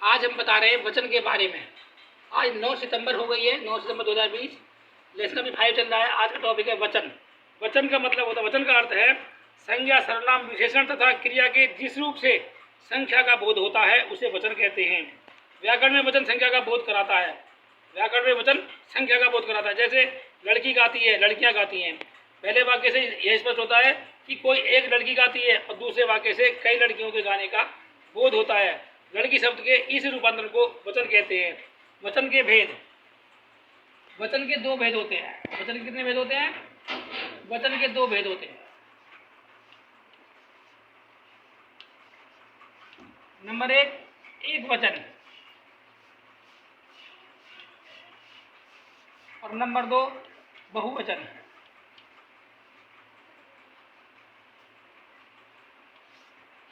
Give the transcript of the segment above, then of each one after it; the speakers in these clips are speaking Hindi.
आज हम बता रहे हैं वचन के बारे में। आज 9 सितंबर हो गई है, 9 सितंबर 2020। लेसन अभी 5 चल रहा है। आज का टॉपिक है वचन। वचन का मतलब होता है, वचन का अर्थ है संज्ञा, सर्वनाम, विशेषण तथा क्रिया के जिस रूप से संख्या का बोध होता है उसे वचन कहते हैं। व्याकरण में वचन संख्या का बोध कराता है। व्याकरण में वचन संख्या का बोध कराता है। जैसे लड़की गाती है, लड़कियां गाती हैं। पहले वाक्य से यह स्पष्ट होता है कि कोई एक लड़की गाती है और दूसरे वाक्य से कई लड़कियों के गाने का बोध होता है। लड़की शब्द के इस रूपांतरण को वचन कहते हैं। वचन के भेद। वचन के दो भेद होते हैं। वचन के कितने भेद होते हैं? वचन के दो भेद होते हैं। नंबर एक वचन, और नंबर 2 बहुवचन।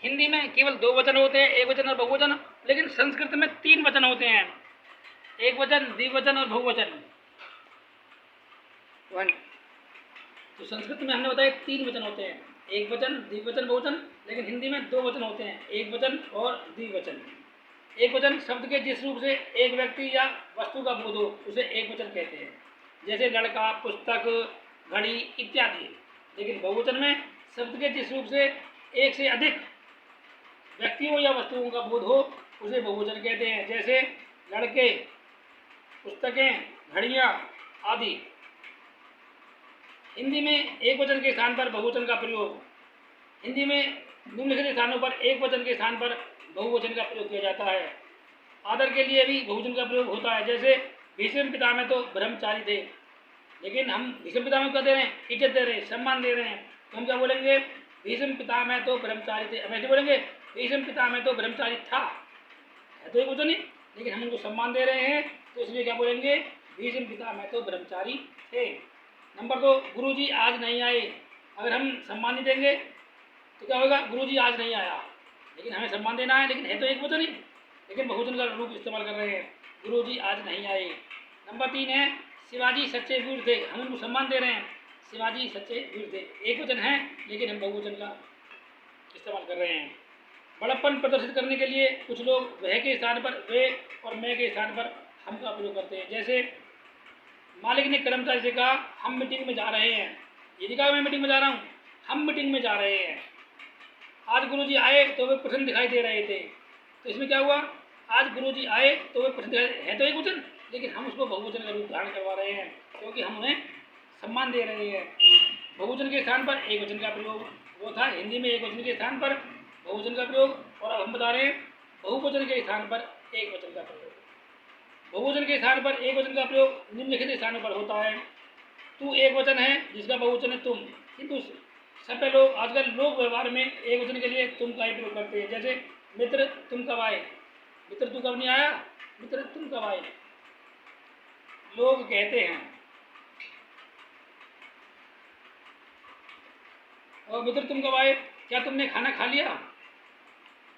हिंदी में केवल 2 वचन होते हैं, एक वचन और बहुवचन। लेकिन संस्कृत में 3 वचन होते हैं, एक वचन, द्विवचन और बहुवचन। तो संस्कृत में हमने बताया 3 वचन होते हैं, एक वचन, द्विवचन, बहुवचन। लेकिन हिंदी में 2 वचन होते हैं, एक वचन और द्विवचन। एक वचन शब्द के जिस रूप से एक व्यक्ति या वस्तु का बोध हो उसे एक वचन कहते हैं, जैसे लड़का, पुस्तक, घड़ी इत्यादि। लेकिन बहुवचन में शब्द के जिस रूप से एक से अधिक व्यक्तियों या वस्तुओं का बोध हो उसे बहुवचन कहते हैं, जैसे लड़के, पुस्तकें, घड़ियाँ आदि। हिंदी में एक वचन के स्थान पर बहुवचन का प्रयोग। हिंदी में निम्नलिखित स्थानों पर एक वचन के स्थान पर बहुवचन का प्रयोग किया जाता है। आदर के लिए भी बहुवचन का प्रयोग होता है, जैसे भीष्म पितामह तो ब्रह्मचारी थे। लेकिन हम भीष्म पितामह क्या दे रहे हैं? इज्जत दे रहे हैं, सम्मान दे रहे हैं। तो हम क्या बोलेंगे? भीष्म पितामह तो ब्रह्मचारी थे। हम ऐसे बोलेंगे भीष्म पितामह तो ब्रह्मचारी था, है तो एक वचन ही, लेकिन हम उनको सम्मान दे रहे हैं तो इसलिए क्या बोलेंगे? भीष्म पितामह तो ब्रह्मचारी थे। नंबर 2 गुरुजी आज नहीं आए। अगर हम सम्मान नहीं देंगे तो क्या होगा? गुरुजी आज नहीं आया, लेकिन हमें सम्मान देना है, लेकिन है तो एक वचन ही, लेकिन बहुवचन का रूप इस्तेमाल कर रहे हैं, गुरुजी आज नहीं आए। नंबर 3 है शिवाजी सच्चे वीर थे। हम उनको सम्मान दे रहे हैं, शिवाजी सच्चे वीर थे। एक वचन है लेकिन हम बहुवचन का इस्तेमाल कर रहे हैं। बड़प्पन प्रदर्शित करने के लिए कुछ लोग वह के स्थान पर वे और मैं के स्थान पर हम का प्रयोग करते हैं। जैसे मालिक ने कर्मचारी से कहा हम मीटिंग में जा रहे हैं। यदि कहा मैं मीटिंग में जा रहा हूँ, हम मीटिंग में जा रहे हैं। आज गुरुजी आए तो वे प्रसन्न दिखाई दे रहे थे। तो इसमें क्या हुआ? आज गुरुजी आए तो वे प्रसन्न है तो एक वचन, लेकिन हम उसको बहुवचन का रूप धारण करवा रहे हैं क्योंकि हम उन्हें सम्मान दे रहे हैं। बहुवचन के स्थान पर एक वचन का प्रयोग वो था हिंदी में, एक वचन के स्थान पर बहुवचन का प्रयोग। और अब हम बता रहे हैं बहुवचन के स्थान पर एक वचन का प्रयोग। बहुवचन के स्थान पर एक वचन का प्रयोग निम्नलिखित स्थानों पर होता है। तू एक वचन है जिसका बहुवचन है तुम, किंतु सभ्य लोग आजकल लोक व्यवहार में एक वचन के लिए तुम का ही प्रयोग करते हैं। जैसे मित्र तुम कब आए, मित्र तू कब नहीं आया, मित्र तुम कब आए, लोग कहते हैं। और मित्र तुम कब आए, क्या तुमने खाना खा लिया।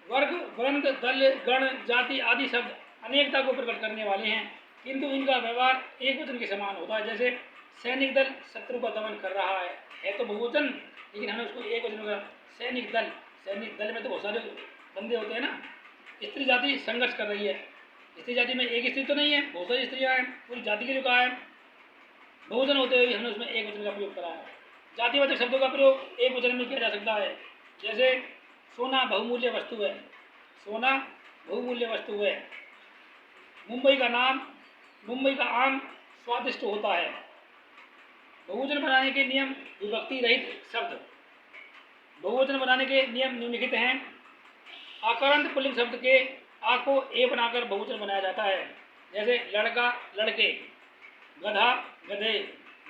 वर्ग, वृंद, दल, गण, जाति आदि शब्द अनेकता को प्रकट करने वाले हैं, किंतु इनका व्यवहार एक वचन के समान होता है। जैसे सैनिक दल शत्रु का दमन कर रहा है तो बहुवचन, लेकिन हमें उसको एक वचन में सैनिक दल। सैनिक दल में तो बहुत सारे बंदे होते हैं ना। स्त्री जाति संघर्ष कर रही है। स्त्री जाति में एक स्त्री तो नहीं है, बहुत सारी स्त्रियाँ हैं, पूरी जाति के लिए कहा है। बहुवचन होते हुए हमने उसमें एक वचन का प्रयोग करा है। जातिवाचक शब्दों का प्रयोग एक वचन में किया जा सकता है। जैसे सोना बहुमूल्य वस्तु है, सोना बहुमूल्य वस्तु है। मुंबई का आम स्वादिष्ट होता है। बहुवचन बनाने के नियम विभक्ति रहित शब्द। बहुवचन बनाने के नियम निम्नलिखित हैं। आकारांत पुल्लिंग शब्द के आ को ए बनाकर बहुवचन बनाया जाता है। जैसे लड़का लड़के, गधा गधे,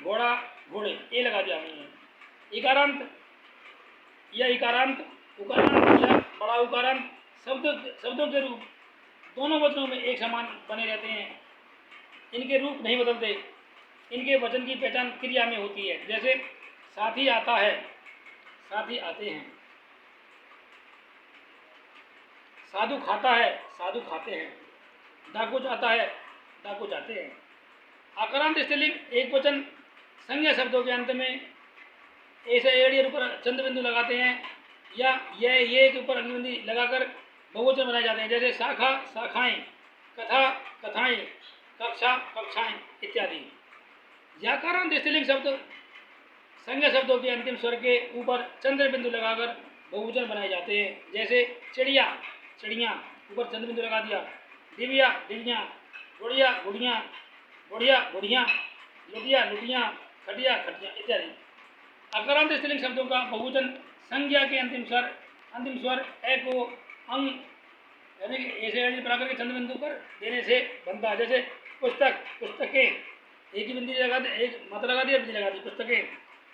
घोड़ा घोड़े, ए लगा दिया हमने। इकारांत या इकारांत, उकारांत या बड़ा उकारांत शब्दों के रूप दोनों वचनों में एक समान बने रहते हैं, इनके रूप नहीं बदलते। इनके वचन की पहचान क्रिया में होती है। जैसे साथी आता है, साथी आते हैं। साधु खाता है, साधु खाते हैं। डाकू जाता है, डाकू जाते हैं। आकारांत स्त्रीलिंग एक वचन संज्ञा शब्दों के अंत में ऐसे एड़ियर ऊपर चंद्र बिंदु लगाते हैं या ये के ऊपर अग्निबिंदी लगाकर बहुवचन बनाए जाते हैं, जैसे शाखा शाखाएं, कथा कथाएं, कक्षा कक्षाएं इत्यादि। व्याकरण स्त्रीलिंग शब्द संज्ञा शब्दों के अंतिम स्वर के ऊपर चंद्र बिंदु लगाकर बहुवचन बनाए जाते हैं, जैसे चिड़िया चिड़िया, ऊपर चंद्र बिंदु लगा दिया। दिव्या दिव्या, गुड़िया गुड़िया, बुढ़िया बुढ़िया, लुटिया लुटिया, खटिया खटिया इत्यादि। अकारांत स्त्रीलिंग शब्दों का बहुवचन संज्ञा के अंतिम स्वर ए को अंग यानी कि ऐसे बनाकर के चंद्र बिंदु पर देने से बनता है, जैसे पुस्तक पुस्तकें, एक ही बिंदी लगा दे, एक मत लगा दी, बिंदी लगा दी, पुस्तकें।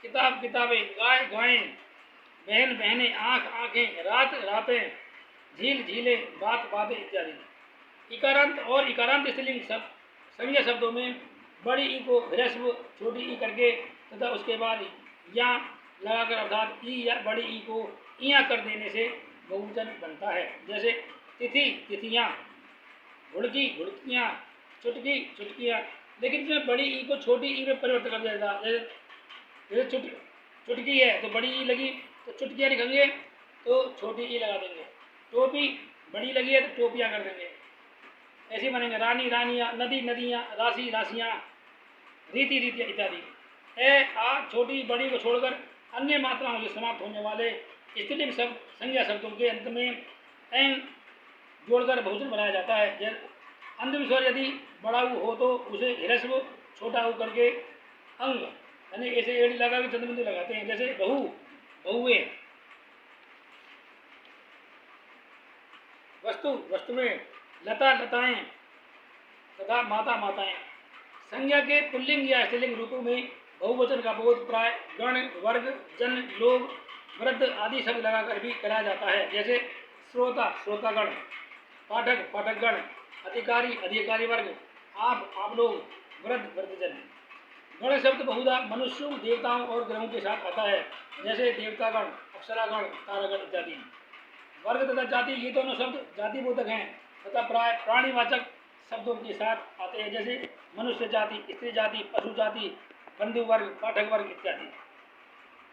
किताब किताबें, गाय गायें, बहन बहनें, आँख आँखें, रात रातें, झील झीलें, बात बातें इत्यादि। इकारांत और इकारांत स्त्रीलिंग संज्ञा शब्दों में बड़ी ई को ह्रस्व छोटी ई करके तथा उसके बाद या लगाकर अर्थात ई या बड़ी ई को इया कर देने से बहुवचन बनता है, जैसे तिथि तिथियाँ, घुड़की घुड़कियाँ, चुटकी चुटकियाँ। लेकिन इसमें बड़ी ई को छोटी ई में परिवर्तन कर दिया जाता है, जैसे चुटकी है तो बड़ी ई लगी तो चुटकियाँ लिखेंगे तो छोटी ई लगा देंगे। टोपी बड़ी लगी है तो टोपियाँ कर देंगे, ऐसे बनेंगे। रानी रानियाँ, नदी नदियाँ, राशि राशियाँ, रीति रीतियाँ इत्यादि। ए आ छोटी बड़ी को छोड़कर अन्य मात्राओं से समाप्त होने वाले स्त्रीलिंग शब्द संज्ञा शब्दों के अंत में एंग जोड़कर बहुवचन बनाया जाता है। अंतिम स्वर यदि बड़ा ऊ हो तो उसे ह्रस्व छोटा ऊ करके अंग यानी ऐसे एड़ी लगा के चंद्र बिंदु लगाते हैं, जैसे बहु बहुए, वस्तु वस्तुएं, लता लताएं तथा माता माताएं। संज्ञा के पुल्लिंग या स्त्रीलिंग रूपों में बहुवचन का बोध प्राय गण वर्ग जन लोग वृद्ध आदि शब्द लगाकर भी कराया जाता है, जैसे श्रोता श्रोतागण, पाठक पाठकगण, अधिकारी अधिकारी वर्ग, आप लोग, वृद्ध वृद्धजन। गण शब्द बहुधा मनुष्यों देवताओं और ग्रहों के साथ आता है, जैसे देवतागण अप्सरागण तारागण इत्यादि। वर्ग तथा जाति ये दोनों शब्द जातिबोधक हैं तथा प्राय प्राणीवाचक शब्दों के साथ आते हैं, जैसे मनुष्य जाति, स्त्री जाति, पशु जाति, बंधु वर्ग, पाठक वर्ग इत्यादि।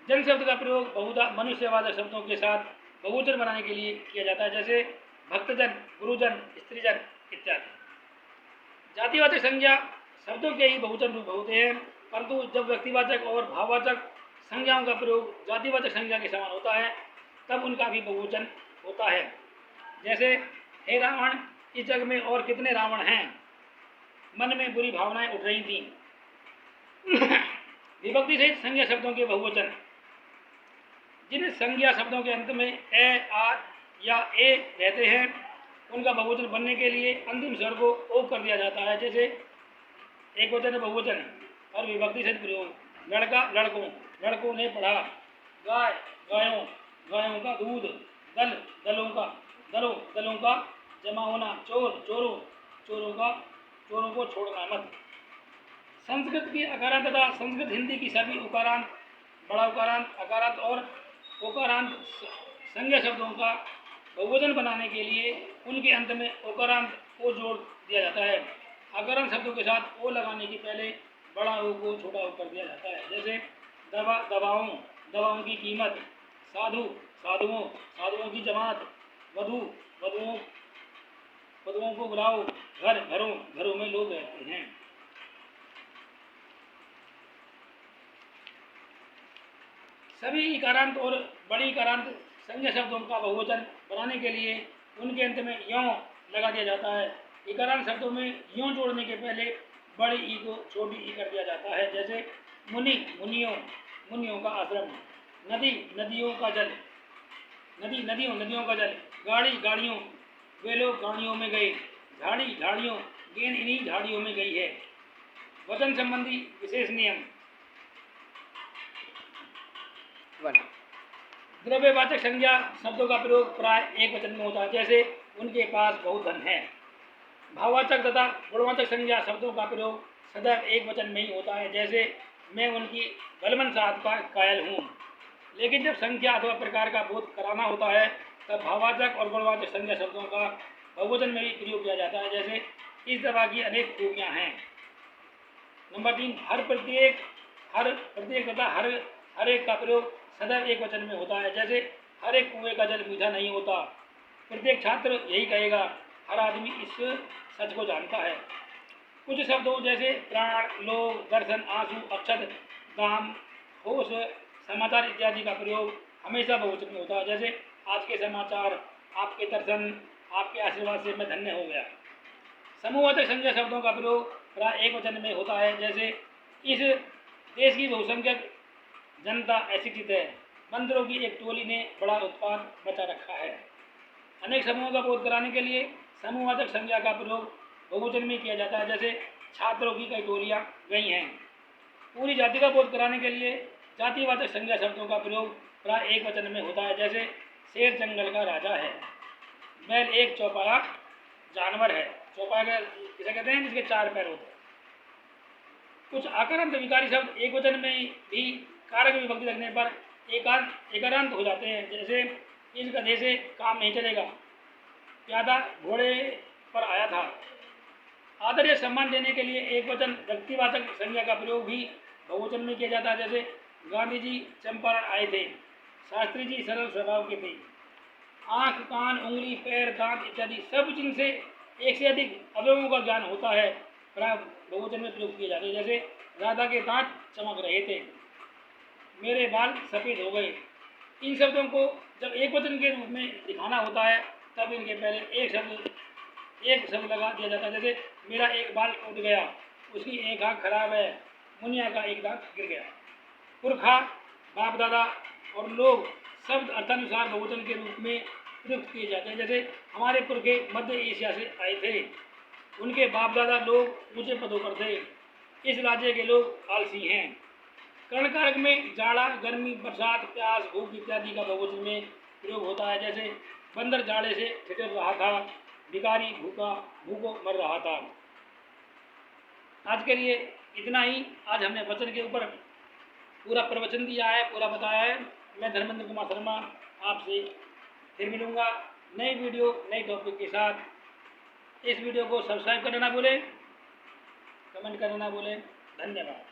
जन शब्द का प्रयोग बहुधा मनुष्यवाचक शब्दों के साथ बहुवचन बनाने के लिए किया जाता है, जैसे भक्तजन, गुरुजन, स्त्रीजन इत्यादि। जातिवाचक संज्ञा शब्दों के ही बहुवचन रूप होते हैं, परंतु जब व्यक्तिवाचक और भाववाचक संज्ञाओं का प्रयोग जातिवाचक संज्ञा के समान होता है तब उनका भी बहुवचन होता है, जैसे हे रावण, इस जग में और कितने रावण हैं, मन में बुरी भावनाएं उठ रही थीं। विभक्ति सहित संज्ञा शब्दों के बहुवचन। जिन संज्ञा शब्दों के अंत में ए आ या ए रहते हैं उनका बहुवचन बनने के लिए अंतिम स्वर को ओ कर दिया जाता है, जैसे एक वचन बहुवचन और विभक्ति सहित प्रयोग। लड़का लड़कों, लड़कों ने पढ़ा। गाय गायों, गायों का दूध। दल दलों का, दलों दलों का जमा होना। चोर चोरों, चोरों को छोड़ना मत। संस्कृत की अकारांत तथा संस्कृत हिंदी की सभी उकारांत, बड़ा उकारांत, अकारांत और ओकारांत संज्ञा शब्दों का बहुवचन बनाने के लिए उनके अंत में ओकारांत ओ जोड़ दिया जाता है। अकारांत शब्दों के साथ ओ लगाने के पहले बड़ा ओ को छोटा ओ कर दिया जाता है, जैसे दवा दवाओं, दवाओं की कीमत। साधु साधुओं, साधुओं की जमात। वधु वधुओं, वधुओं को बुलाओ। घर घरों, घरों में लोग रहते हैं। सभी इकारांत और बड़ी इकारांत संज्ञा शब्दों का बहुवचन बनाने के लिए उनके अंत में यों लगा दिया जाता है। इकारांत शब्दों में यों जोड़ने के पहले बड़ी ई को छोटी ई कर दिया जाता है, जैसे मुनि मुनियों, मुनियों का आश्रम। नदी नदियों का जल, नदी नदियों, नदियों का जल। गाड़ी गाड़ियों, वे लोग गाड़ियों में गए। झाड़ी झाड़ियों, गेंद इन्हीं झाड़ियों में गई है। वचन संबंधी विशेष नियम। द्रव्यवाचक संज्ञा शब्दों का प्रयोग प्राय एक वचन में होता है, जैसे उनके पास बहुत धन है। भाववाचक तथा गुणवाचक संज्ञा शब्दों का प्रयोग सदैव एक वचन में ही होता है, जैसे मैं उनकी बलवन साथ का कायल हूँ। लेकिन जब संख्या अथवा प्रकार का बोध कराना होता है तब भाववाचक और गुणवाचक संज्ञा शब्दों का बहुवचन में भी प्रयोग किया जाता है, जैसे इस दवा की अनेक खूबियाँ हैं। नंबर 3, हर प्रत्येक तथा हर एक का प्रयोग सदैव एक वचन में होता है, जैसे हर एक कुएं का जल मीठा नहीं होता। प्रत्येक छात्र यही कहेगा, हर आदमी इस सच को जानता है। कुछ शब्दों जैसे प्राण, लोक, दर्शन, आंसू, अक्षत, दाम, होश, समाचार इत्यादि का प्रयोग हमेशा बहुवचन में होता है। जैसे आज के समाचार, आपके दर्शन, आपके आशीर्वाद से मैं धन्य हो गया। समूहवाचक संज्ञा शब्दों का प्रयोग प्राय एक वचन में होता है। जैसे इस देश की बहुसंख्यक जनता अशिक्षित है, बंदरों की एक टोली ने बड़ा उत्पाद बचा रखा है। अनेक समूहों का बोध कराने के लिए समूहवाचक संज्ञा का प्रयोग बहुवचन में किया जाता है। जैसे छात्रों की कई टोलियाँ गई हैं। पूरी जाति का बोध कराने के लिए जातिवाचक संज्ञा शब्दों का प्रयोग प्राय एक वचन में होता है। जैसे शेर जंगल का राजा है, बैल एक चौपाया जानवर है। चौपाया किसे कहते हैं? जिसके 4 पैर होते हैं। कुछ आकारांत विकारी शब्द एक वचन में भी कारक विभक्ति लगने पर एकारांत हो जाते हैं। जैसे इस गधे से काम नहीं चलेगा, प्यादा घोड़े पर आया था। आदर या सम्मान देने के लिए एक वचन व्यक्तिवाचक संज्ञा का प्रयोग भी बहुवचन में किया जाता है। जैसे गांधी जी चंपारण आए थे, शास्त्री जी सरल स्वभाव के थे। आँख, कान, उंगली, पैर, दांत इत्यादि सब जिनसे एक से अधिक अवयवों का ज्ञान होता है प्राय बहुवचन में प्रयोग किए जाते हैं। जैसे राधा के दांत चमक रहे थे, मेरे बाल सफ़ेद हो गए। इन शब्दों को जब एक वचन के रूप में दिखाना होता है तब इनके पहले एक शब्द लगा दिया जाता है। जैसे मेरा एक बाल टूट गया, उसकी एक आँख खराब है, मुनिया का एक दांत गिर गया। पुरखा, बाप दादा और लोग शब्द अर्थानुसार बहुवचन के रूप में प्रयुक्त किए जाते हैं। जैसे हमारे पुरखे मध्य एशिया से आए थे, उनके बाप दादा लोग ऊंचे पदों पर थे, इस राज्य के लोग आलसी हैं। कर्ण कारक में जाड़ा, गर्मी, बरसात, प्यास, भूख इत्यादि का बहुवचन में प्रयोग होता है। जैसे बंदर जाड़े से ठिठुर रहा था, भिखारी भूखों मर रहा था। आज के लिए इतना ही। आज हमने वचन के ऊपर पूरा प्रवचन दिया है, पूरा बताया है। मैं धर्मेंद्र कुमार शर्मा आपसे फिर मिलूँगा नई वीडियो नई टॉपिक के साथ। इस वीडियो को सब्सक्राइब करना ना भूलें, कमेंट करना ना भूलें। धन्यवाद।